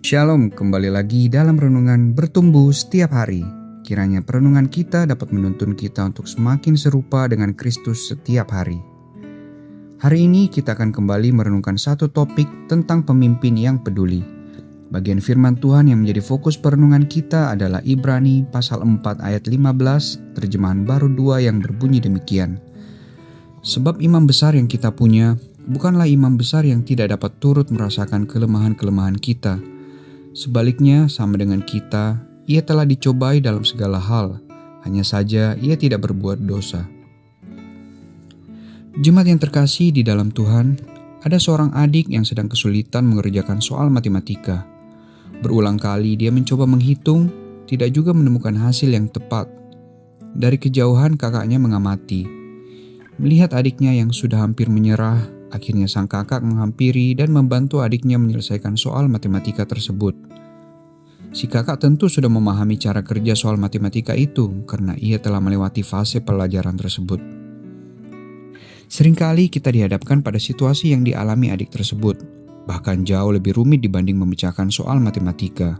Shalom, kembali lagi dalam renungan bertumbuh setiap hari. Kiranya perenungan kita dapat menuntun kita untuk semakin serupa dengan Kristus setiap hari. Hari ini kita akan kembali merenungkan satu topik tentang pemimpin yang peduli. Bagian firman Tuhan yang menjadi fokus perenungan kita adalah Ibrani pasal 4 ayat 15, terjemahan baru 2 yang berbunyi demikian. Sebab imam besar yang kita punya bukanlah imam besar yang tidak dapat turut merasakan kelemahan-kelemahan kita. Sebaliknya, sama dengan kita, ia telah dicobai dalam segala hal, hanya saja ia tidak berbuat dosa. Jemaat yang terkasih di dalam Tuhan, ada seorang adik yang sedang kesulitan mengerjakan soal matematika. Berulang kali dia mencoba menghitung, tidak juga menemukan hasil yang tepat. Dari kejauhan kakaknya mengamati. Melihat adiknya yang sudah hampir menyerah, akhirnya sang kakak menghampiri dan membantu adiknya menyelesaikan soal matematika tersebut. Si kakak tentu sudah memahami cara kerja soal matematika itu karena ia telah melewati fase pelajaran tersebut. Seringkali kita dihadapkan pada situasi yang dialami adik tersebut, bahkan jauh lebih rumit dibanding memecahkan soal matematika.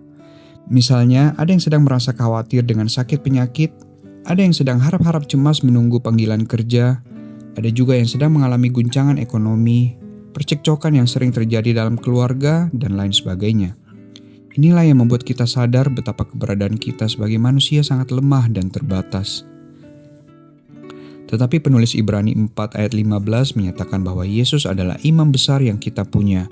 Misalnya, ada yang sedang merasa khawatir dengan sakit penyakit, ada yang sedang harap-harap cemas menunggu panggilan kerja, ada juga yang sedang mengalami guncangan ekonomi, percekcokan yang sering terjadi dalam keluarga, dan lain sebagainya. Inilah yang membuat kita sadar betapa keberadaan kita sebagai manusia sangat lemah dan terbatas. Tetapi penulis Ibrani 4 ayat 15 menyatakan bahwa Yesus adalah imam besar yang kita punya.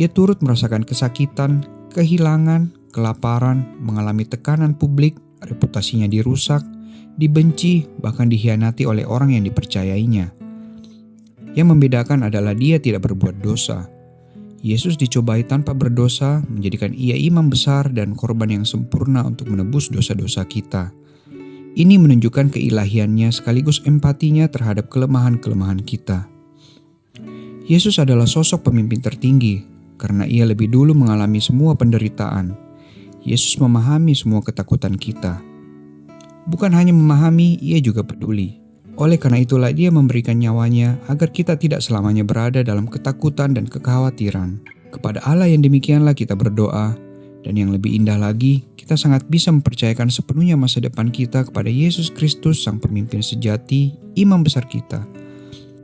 Ia turut merasakan kesakitan, kehilangan, kelaparan, mengalami tekanan publik, reputasinya dirusak, dibenci, bahkan dikhianati oleh orang yang dipercayainya. Yang membedakan adalah dia tidak berbuat dosa. Yesus dicobai tanpa berdosa, menjadikan ia imam besar dan korban yang sempurna untuk menebus dosa-dosa kita. Ini menunjukkan keilahiannya sekaligus empatinya terhadap kelemahan-kelemahan kita. Yesus adalah sosok pemimpin tertinggi, karena ia lebih dulu mengalami semua penderitaan. Yesus memahami semua ketakutan kita. Bukan hanya memahami, ia juga peduli. Oleh karena itulah dia memberikan nyawanya agar kita tidak selamanya berada dalam ketakutan dan kekhawatiran. Kepada Allah yang demikianlah kita berdoa, dan yang lebih indah lagi, kita sangat bisa mempercayakan sepenuhnya masa depan kita kepada Yesus Kristus, Sang Pemimpin sejati, Imam besar kita.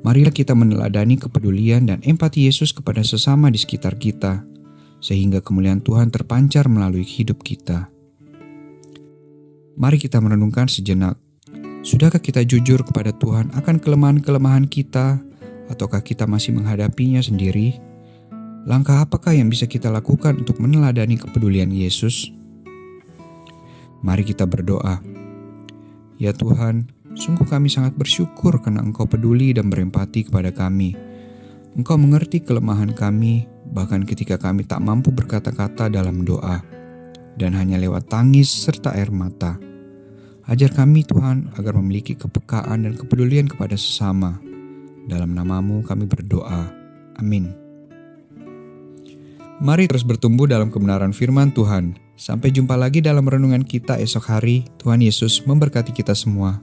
Marilah kita meneladani kepedulian dan empati Yesus kepada sesama di sekitar kita, sehingga kemuliaan Tuhan terpancar melalui hidup kita. Mari kita merenungkan sejenak. Sudahkah kita jujur kepada Tuhan akan kelemahan-kelemahan kita, ataukah kita masih menghadapinya sendiri? Langkah apakah yang bisa kita lakukan untuk meneladani kepedulian Yesus? Mari kita berdoa. Ya Tuhan, sungguh kami sangat bersyukur karena Engkau peduli dan berempati kepada kami. Engkau mengerti kelemahan kami, bahkan ketika kami tak mampu berkata-kata dalam doa, dan hanya lewat tangis serta air mata. Ajar kami Tuhan agar memiliki kepekaan dan kepedulian kepada sesama. Dalam nama-Mu kami berdoa. Amin. Mari terus bertumbuh dalam kebenaran firman Tuhan. Sampai jumpa lagi dalam renungan kita esok hari. Tuhan Yesus memberkati kita semua.